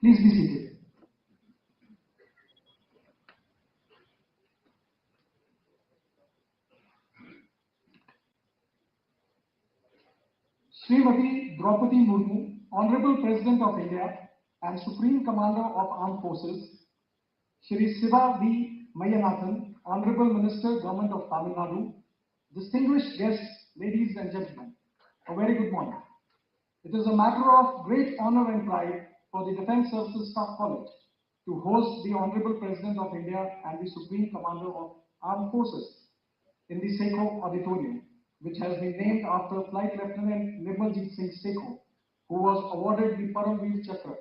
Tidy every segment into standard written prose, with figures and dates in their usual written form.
Please be seated. Srimati Droupadi Murmu, Honorable President of India and Supreme Commander of Armed Forces, Shri Siva V. Mayyanathan, Honorable Minister, Government of Tamil Nadu, distinguished guests, ladies and gentlemen, a very good morning. It is a matter of great honor and pride for the Defence Services Staff College to host the Honorable President of India and the Supreme Commander of Armed Forces in the Sekho Auditorium, which has been named after Flight Lieutenant Nirmaljeet Singh Sekho, who was awarded the Paramveer Chakra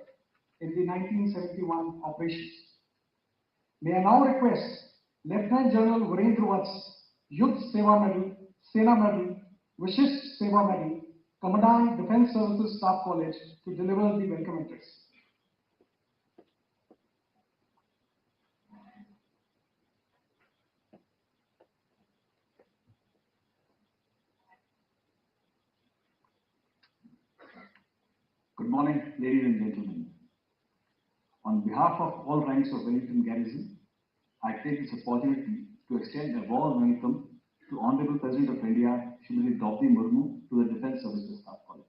in the 1971 operations. May I now request Lieutenant General Virendra Vats, Yudh Seva Medal, Sena Medal, Vishisht Seva Medal, Commandant Defence Services Staff College to deliver the welcome address. Good morning, ladies and gentlemen. On behalf of all ranks of Wellington Garrison, I take this opportunity to extend a warm welcome to Honorable President of India, Shrimati Droupadi Murmu, to the Defence Services Staff College.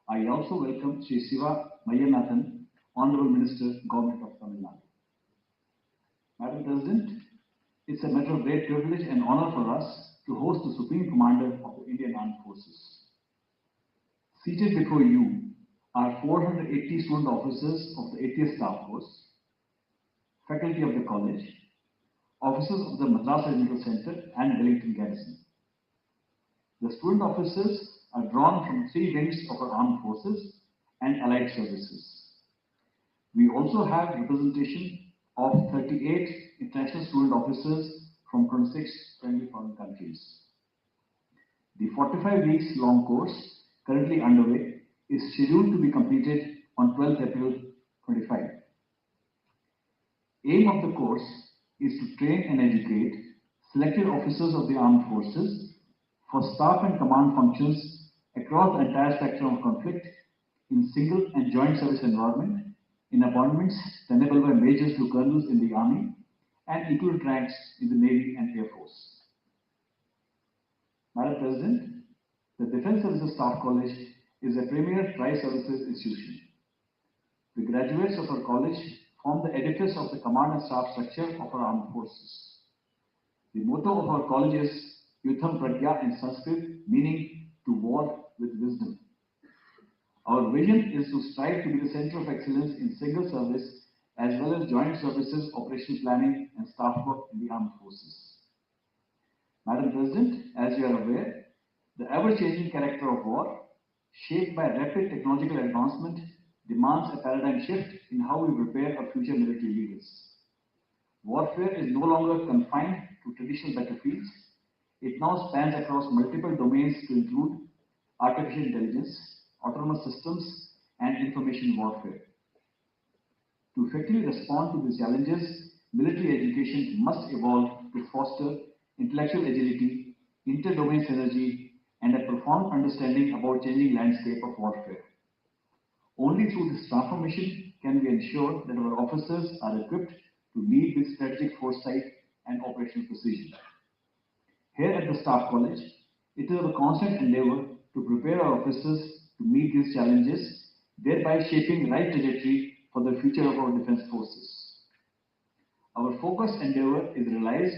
I also welcome Shri Siva Mayyanathan, Honorable Minister, Government of Tamil Nadu. Madam President, it's a matter of great privilege and honor for us to host the Supreme Commander of the Indian Armed Forces. Seated before you are 480 student officers of the 80th Staff Force, faculty of the college, officers of the Madras Regimental Centre and Wellington Garrison. The student officers are drawn from 3 wings of our armed forces and allied services. We also have representation of 38 international student officers from 26 friendly foreign countries. The 45 weeks long course currently underway is scheduled to be completed on 12th April 25. Aim of the course is to train and educate selected officers of the armed forces for staff and command functions across the entire spectrum of conflict in single and joint service environment, in appointments tenable by majors to colonels in the army and equivalent ranks in the Navy and Air Force. Madam President, the Defence Services Staff College is a premier tri-services institution. The graduates of our college form the edifice of the command and staff structure of our armed forces. The motto of our college is Yuddham Pragya in Sanskrit, meaning to war with wisdom. Our vision is to strive to be the center of excellence in single service as well as joint services, operational planning and staff work in the armed forces. Madam President, as you are aware, the ever-changing character of war, shaped by rapid technological advancement, demands a paradigm shift in how we prepare our future military leaders. Warfare is no longer confined to traditional battlefields. It now spans across multiple domains to include artificial intelligence, autonomous systems, and information warfare. To effectively respond to these challenges, military education must evolve to foster intellectual agility, inter-domain synergy, and a profound understanding about changing landscape of warfare. Only through this transformation can we ensure that our officers are equipped to lead with strategic foresight and operational precision. Here at the Staff College, it is our constant endeavor to prepare our officers to meet these challenges, thereby shaping the right trajectory for the future of our defense forces. Our focused endeavor is realized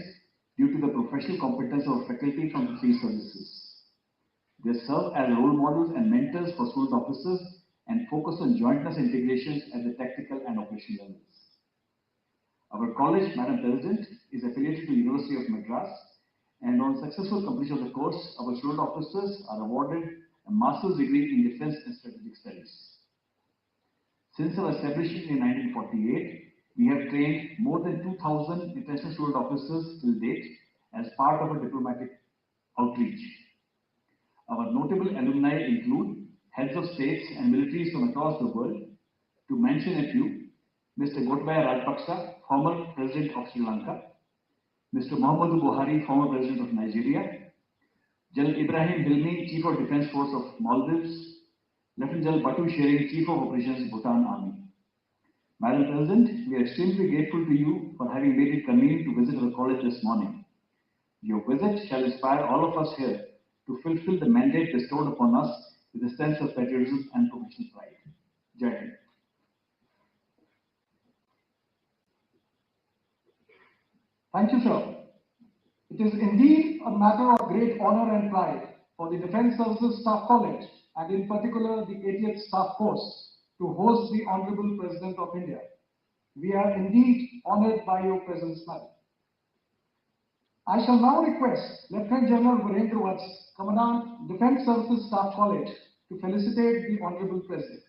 due to the professional competence of our faculty from the 3 services. They serve as role models and mentors for student officers and focus on jointness integrations at the tactical and operational levels. Our college, Madam President, is affiliated to University of Madras, and on successful completion of the course, our student officers are awarded a master's degree in Defense and Strategic Studies. Since our establishment in 1948, we have trained more than 2,000 international student officers till date as part of our diplomatic outreach. Our notable alumni include heads of states and militaries from across the world. To mention a few, Mr. Gotabaya Rajapaksa, former President of Sri Lanka, Mr. Muhammadu Buhari, former President of Nigeria, General Ibrahim Hilmi, Chief of Defence Force of Maldives, Lieutenant General Batu Shering, Chief of Operations, Bhutan Army. Madam President, we are extremely grateful to you for having made it convenient to visit our college this morning. Your visit shall inspire all of us here to fulfill the mandate bestowed upon us with a sense of patriotism and professional pride. Jai Hind. Thank you, sir. It is indeed a matter of great honor and pride for the Defence Services Staff College, and in particular the 80th Staff Force, to host the Honorable President of India. We are indeed honored by your presence, madam. I shall now request Lieutenant General Virendra Vats, Commandant, Defence Services Staff College, to felicitate the Honorable President.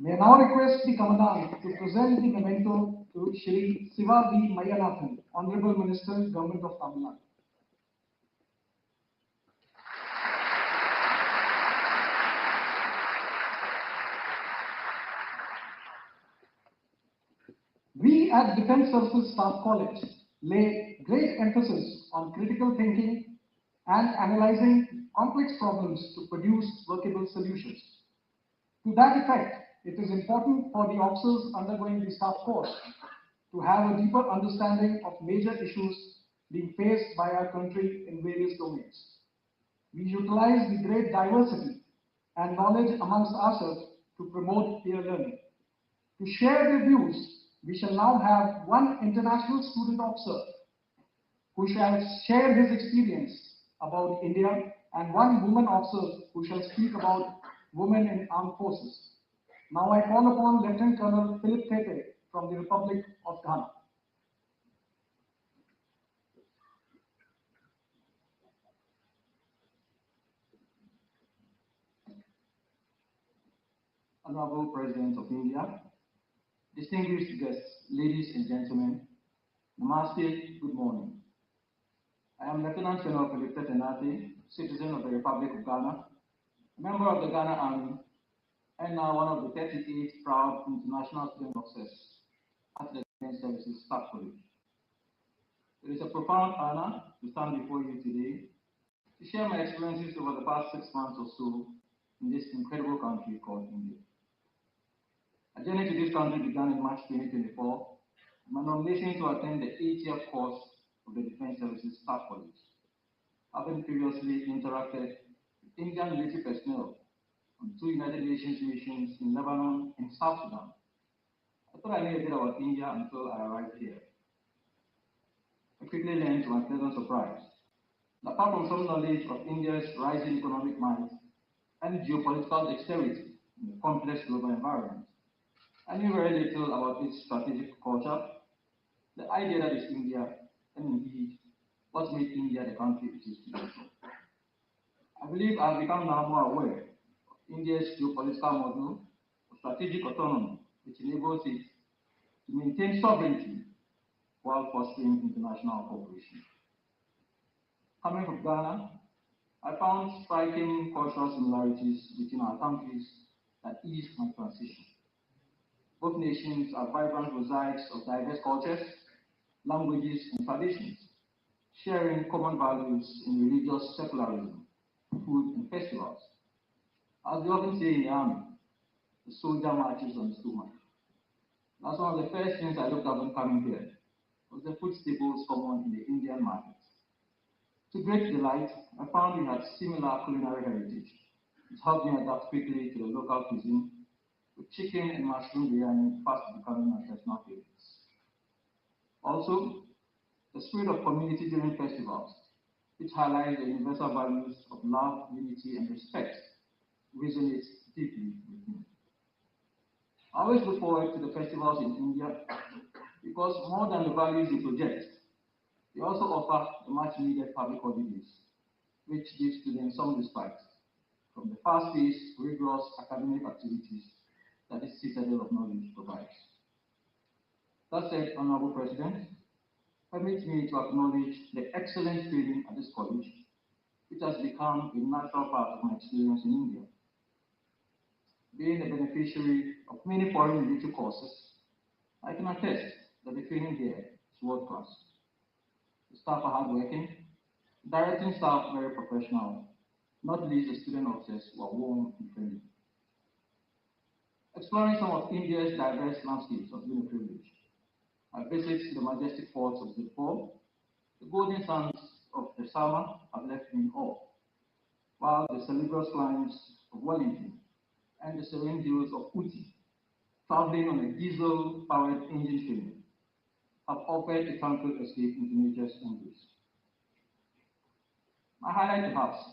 May I now request the Commandant to present the memento to Shri Siva V. Mayyanathan, Honorable Minister, Government of Tamil Nadu. We at Defence Services Staff College lay great emphasis on critical thinking and analyzing complex problems to produce workable solutions. To that effect, it is important for the officers undergoing the staff course to have a deeper understanding of major issues being faced by our country in various domains. We utilize the great diversity and knowledge amongst ourselves to promote peer learning. To share their views, we shall now have one international student officer who shall share his experience about India, and one woman officer who shall speak about women in armed forces. Now I call upon Lieutenant Colonel Philip Tete from the Republic of Ghana. Honorable President of India, distinguished guests, ladies and gentlemen, Namaste, good morning. I am Lieutenant Colonel Philip Tete, citizen of the Republic of Ghana, a member of the Ghana Army, and now one of the 38 proud international student officers at the Defence Services Staff College. It is a profound honor to stand before you today to share my experiences over the past 6 months or so in this incredible country called India. My journey to this country began in March 2024, my nomination to attend the 8-year course of the Defence Services Staff College, having previously interacted with Indian military personnel on 2 United Nations missions in Lebanon and South Sudan. I thought I knew a bit about India until I arrived here. I quickly learned to my pleasant surprise that apart from some knowledge of India's rising economic might and geopolitical dexterity in the complex global environment, I knew very little about its strategic culture, the idea that is India, and indeed what made India the country it is today. I believe I have become now more aware of India's geopolitical model of strategic autonomy, which enables it to maintain sovereignty while fostering international cooperation. Coming from Ghana, I found striking cultural similarities between our countries that eased my transition. Both nations are vibrant mosaics of diverse cultures, languages, and traditions, sharing common values in religious secularism, food, and festivals. As we often say in the army, the soldier marches on his stomach. That's one of the first things I looked at when coming here, was the food staples common in the Indian market. To great delight, I found we had similar culinary heritage. It helped me adapt quickly to the local cuisine, with chicken and mushroom biryani fast becoming my personal favorites. Also, the spirit of community during festivals, which highlights the universal values of love, unity, and respect, resonates deeply with me. I always look forward to the festivals in India because more than the values they project, they also offer the much needed public holidays, which gives students some respite from the fast-paced, rigorous academic activities that this citadel of knowledge provides. That said, Honorable President, permit me to acknowledge the excellent training at this college, which has become a natural part of my experience in India. Being a beneficiary of many foreign military courses, I can attest that the training here is world class. The staff are hardworking, directing staff very professional, not least the student officers who are warm and friendly. Exploring some of India's diverse landscapes has been a privilege. My visits to the majestic forts of Droupadi, the golden sands of the Sama have left me in awe, while the salubrious climes of Wellington and the serene hills of Uti, traveling on a diesel-powered engine train, have offered a tranquil escape into nature's embrace. My highlight perhaps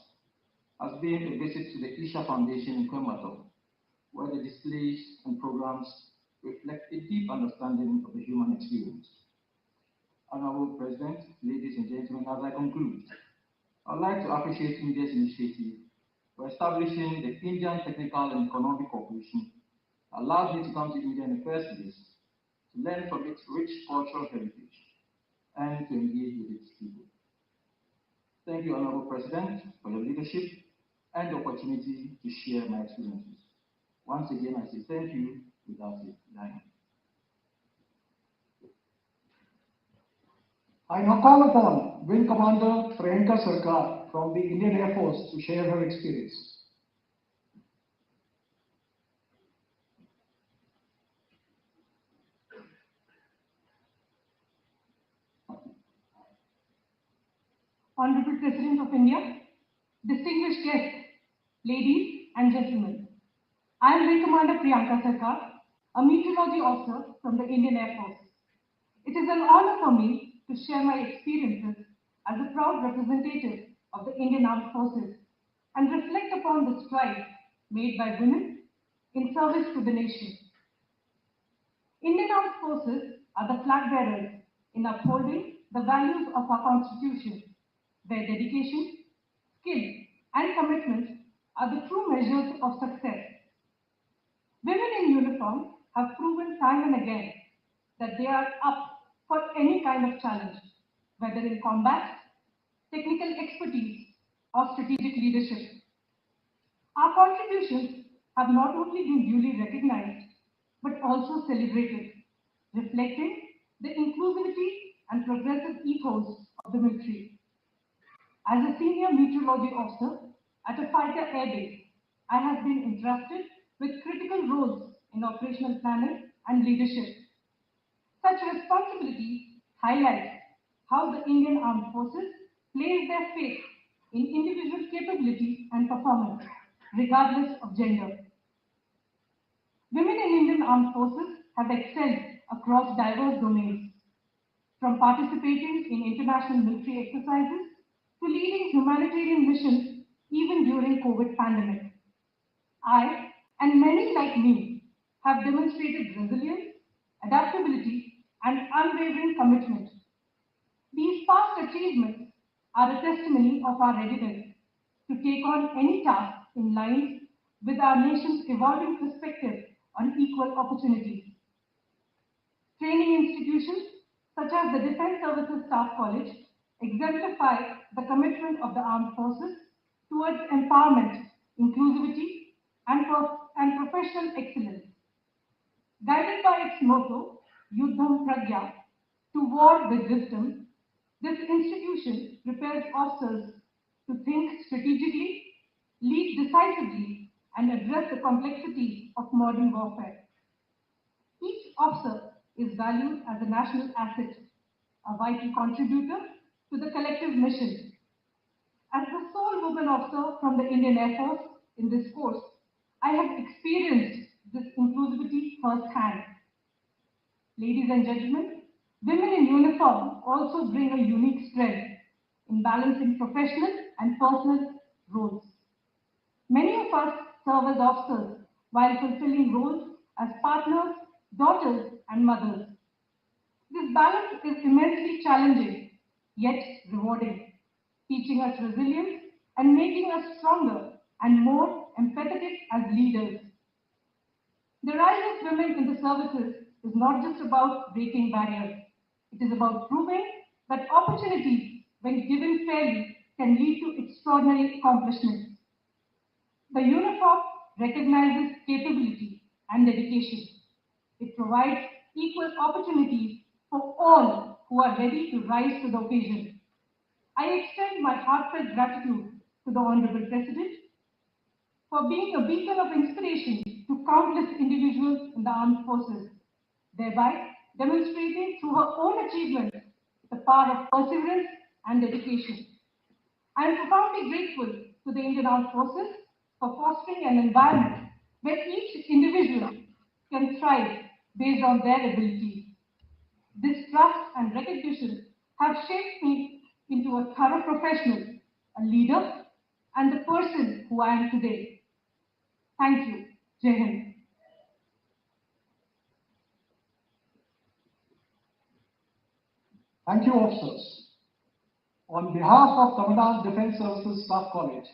has been a visit to the Isha Foundation in Coimbatore, where the displays and programs reflect a deep understanding of the human experience. Honorable President, ladies and gentlemen, as I conclude, I would like to appreciate India's initiative for establishing the Indian Technical and Economic Corporation that allowed me to come to India in the first place, to learn from its rich cultural heritage, and to engage with its people. Thank you, Honorable President, for your leadership and the opportunity to share my experiences. Once again, I say thank you without it. I now call upon Wing Commander Priyanka Sarkar from the Indian Air Force to share her experience. Honorable President of India, distinguished guests, ladies and gentlemen, I am Wing Commander Priyanka Sarkar, a meteorology officer from the Indian Air Force. It is an honor for me to share my experiences as a proud representative of the Indian Armed Forces and reflect upon the strides made by women in service to the nation. Indian Armed Forces are the flag bearers in upholding the values of our Constitution. Their dedication, skill, and commitment are the true measures of success. Women in uniform have proven time and again that they are up for any kind of challenge, whether in combat, technical expertise, or strategic leadership. Our contributions have not only been duly recognized, but also celebrated, reflecting the inclusivity and progressive ethos of the military. As a senior meteorology officer at a fighter air base, I have been entrusted with critical roles in operational planning and leadership. Such responsibilities highlight how the Indian Armed Forces place their faith in individual capability and performance, regardless of gender. Women in Indian Armed Forces have excelled across diverse domains, from participating in international military exercises to leading humanitarian missions even during COVID pandemic. I and many like me have demonstrated resilience, adaptability, and unwavering commitment. These past achievements are a testimony of our readiness to take on any task in line with our nation's evolving perspective on equal opportunities. Training institutions such as the Defense Services Staff College exemplify the commitment of the armed forces towards empowerment, inclusivity, and professional excellence. Guided by its motto, Yuddham Pragya, to war with wisdom, this institution prepares officers to think strategically, lead decisively, and address the complexities of modern warfare. Each officer is valued as a national asset, a vital contributor to the collective mission, As the sole woman officer from the Indian Air Force in this course, I have experienced this inclusivity firsthand. Ladies and gentlemen, women in uniform also bring a unique strength in balancing professional and personal roles. Many of us serve as officers while fulfilling roles as partners, daughters, and mothers. This balance is immensely challenging, yet rewarding, teaching us resilience and making us stronger and more empathetic as leaders. The rise of women in the services is not just about breaking barriers. It is about proving that opportunities, when given fairly, can lead to extraordinary accomplishments. The uniform recognizes capability and dedication. It provides equal opportunities for all who are ready to rise to the occasion. I extend my heartfelt gratitude to the Honorable President for being a beacon of inspiration to countless individuals in the armed forces, thereby demonstrating through her own achievements the power of perseverance and dedication. I am profoundly grateful to the Indian Armed Forces for fostering an environment where each individual can thrive based on their abilities. This trust and recognition have shaped me into a thorough professional, a leader, and the person who I am today. Thank you. Jai Hind. Thank you, officers. On behalf of Tamil Nadu Defence Services Staff College,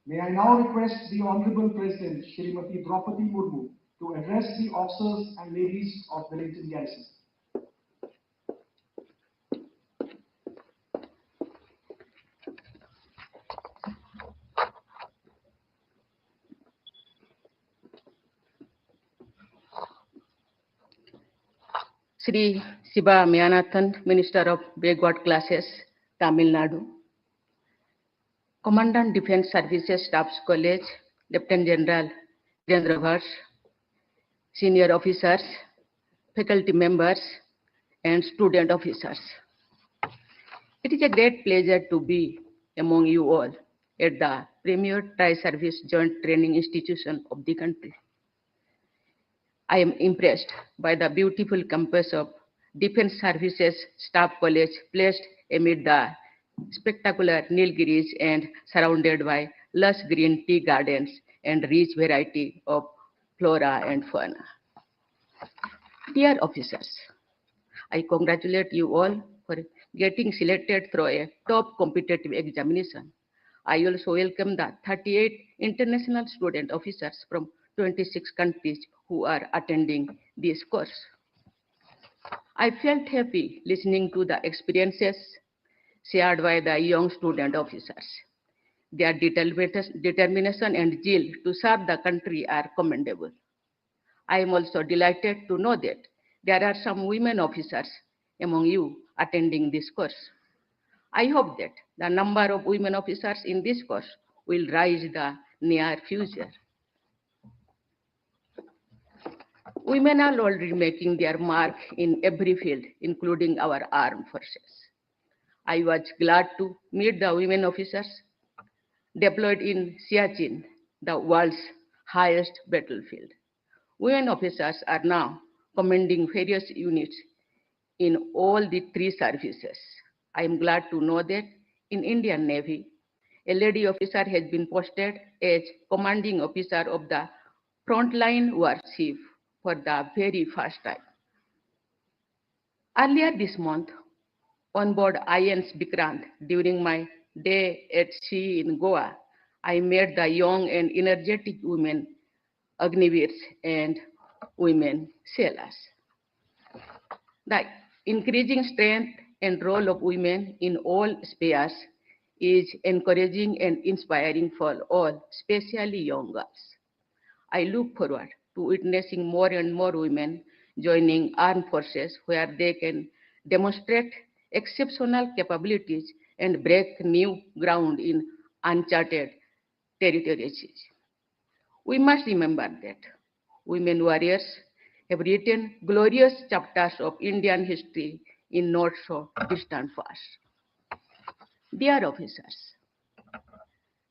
may I now request the Honorable President, Shrimati Droupadi Murmu, to address the officers and ladies of Wellington Garrison. Sri Siba Meyanathan, Minister of Backward Classes, Tamil Nadu. Commandant Defence Services Staffs College, Lieutenant General Virendra Bhatt, senior officers, faculty members, and student officers. It is a great pleasure to be among you all at the premier tri-service joint training institution of the country. I am impressed by the beautiful campus of Defence Services Staff College placed amid the spectacular Nilgiris and surrounded by lush green tea gardens and rich variety of flora and fauna. Dear officers, I congratulate you all for getting selected through a top competitive examination. I also welcome the 38 international student officers from 26 countries who are attending this course. I felt happy listening to the experiences shared by the young student officers. Their determination and zeal to serve the country are commendable. I am also delighted to know that there are some women officers among you attending this course. I hope that the number of women officers in this course will rise in the near future. Women are already making their mark in every field, including our armed forces. I was glad to meet the women officers deployed in Siachen, the world's highest battlefield. Women officers are now commanding various units in all the three services. I am glad to know that in Indian Navy, a lady officer has been posted as commanding officer of the frontline warship for the very first time. Earlier this month, on board INS Vikrant, during my day at sea in Goa, I met the young and energetic women Agniveers and women sailors. The increasing strength and role of women in all spheres is encouraging and inspiring for all, especially young girls. I look forward to witnessing more and more women joining armed forces where they can demonstrate exceptional capabilities and break new ground in uncharted territories. We must remember that women warriors have written glorious chapters of Indian history in not so distant past. Dear officers,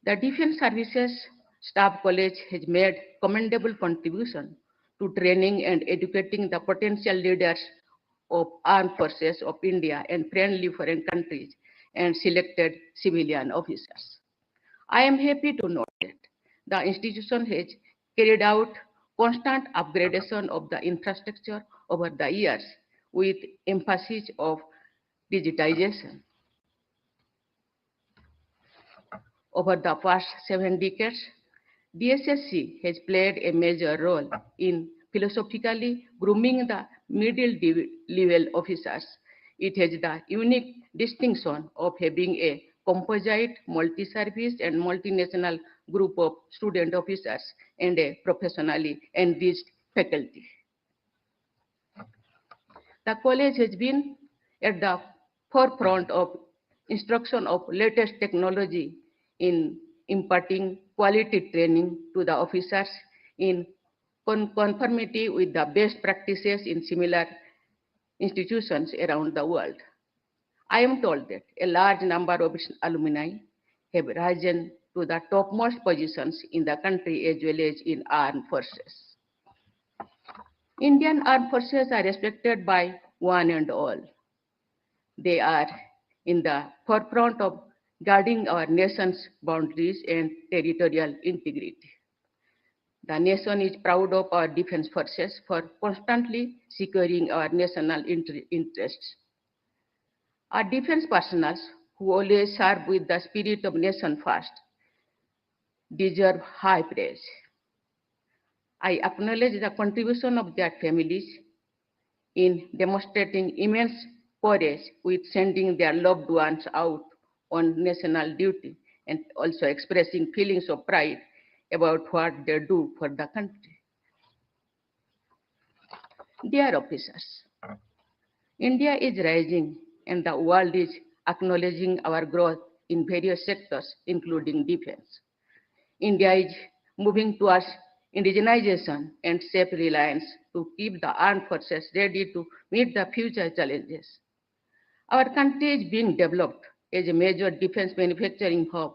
The Defense Services Staff College has made commendable contribution to training and educating the potential leaders of armed forces of India and friendly foreign countries and selected civilian officers. I am happy to note that the institution has carried out constant upgradation of the infrastructure over the years with emphasis of digitization. Over the past 7 decades, DSSC has played a major role in philosophically grooming the middle level officers. It has the unique distinction of having a composite, multi-service and multinational group of student officers and a professionally enriched faculty. The college has been at the forefront of instruction of latest technology in imparting quality training to the officers in conformity with the best practices in similar institutions around the world. I am told that a large number of its alumni have risen to the topmost positions in the country as well as in armed forces. Indian armed forces are respected by one and all. They are in the forefront of guarding our nation's boundaries and territorial integrity. The nation is proud of our defense forces for constantly securing our national interests. Our defense personnel, who always serve with the spirit of nation first, deserve high praise. I acknowledge the contribution of their families in demonstrating immense courage with sending their loved ones out on national duty and also expressing feelings of pride about what they do for the country. Dear officers, India is rising and the world is acknowledging our growth in various sectors, including defense. India is moving towards indigenization and self-reliance to keep the armed forces ready to meet the future challenges. Our country is being developed as a major defense manufacturing hub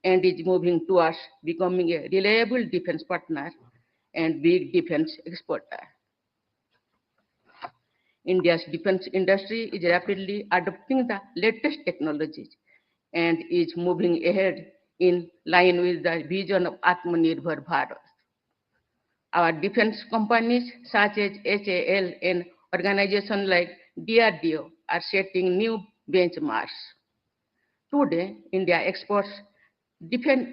and is moving towards becoming a reliable defense partner and big defense exporter. India's defense industry is rapidly adopting the latest technologies and is moving ahead in line with the vision of Atmanirbhar Bharat. Our defense companies such as HAL and organizations like DRDO are setting new benchmarks. Today, India exports defense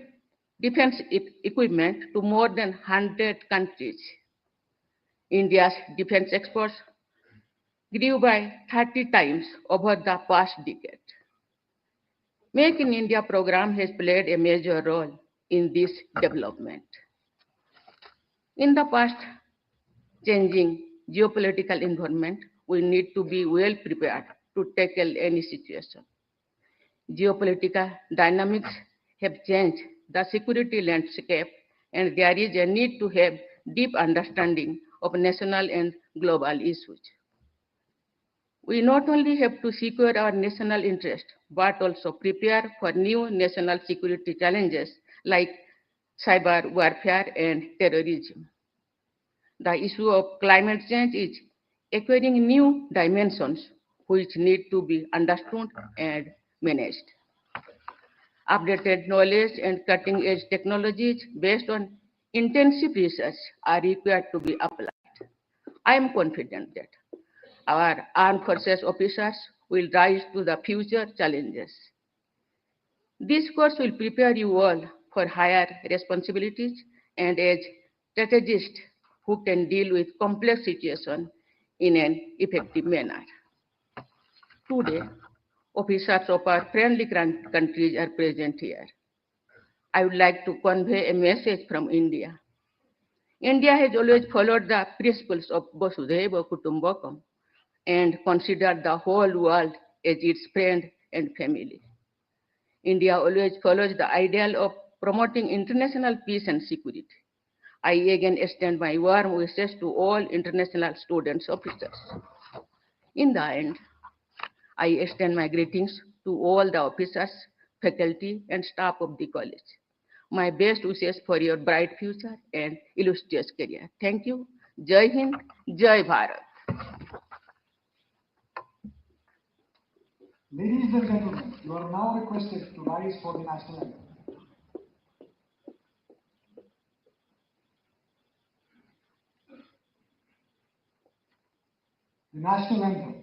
equipment to more than 100 countries. India's defense exports grew by 30 times over the past decade. Make in India program has played a major role in this development. In the past changing geopolitical environment, we need to be well prepared to tackle any situation. Geopolitical dynamics have changed the security landscape, and there is a need to have deep understanding of national and global issues. We not only have to secure our national interest, but also prepare for new national security challenges like cyber warfare and terrorism. The issue of climate change is acquiring new dimensions which need to be understood and managed. Updated knowledge and cutting-edge technologies based on intensive research are required to be applied. I am confident that our armed forces officers will rise to the future challenges. This course will prepare you all for higher responsibilities and as strategists who can deal with complex situations in an effective manner. Today, officers of our friendly countries are present here. I would like to convey a message from India. India has always followed the principles of Vasudhaiva Kutumbakam and considered the whole world as its friend and family. India always follows the ideal of promoting international peace and security. I again extend my warm wishes to all international students officers. In the end, I extend my greetings to all the officers, faculty, and staff of the college. My best wishes for your bright future and illustrious career. Thank you. Jai Hind, Jai Bharat. Ladies and gentlemen, you are now requested to rise for the national anthem. The national anthem.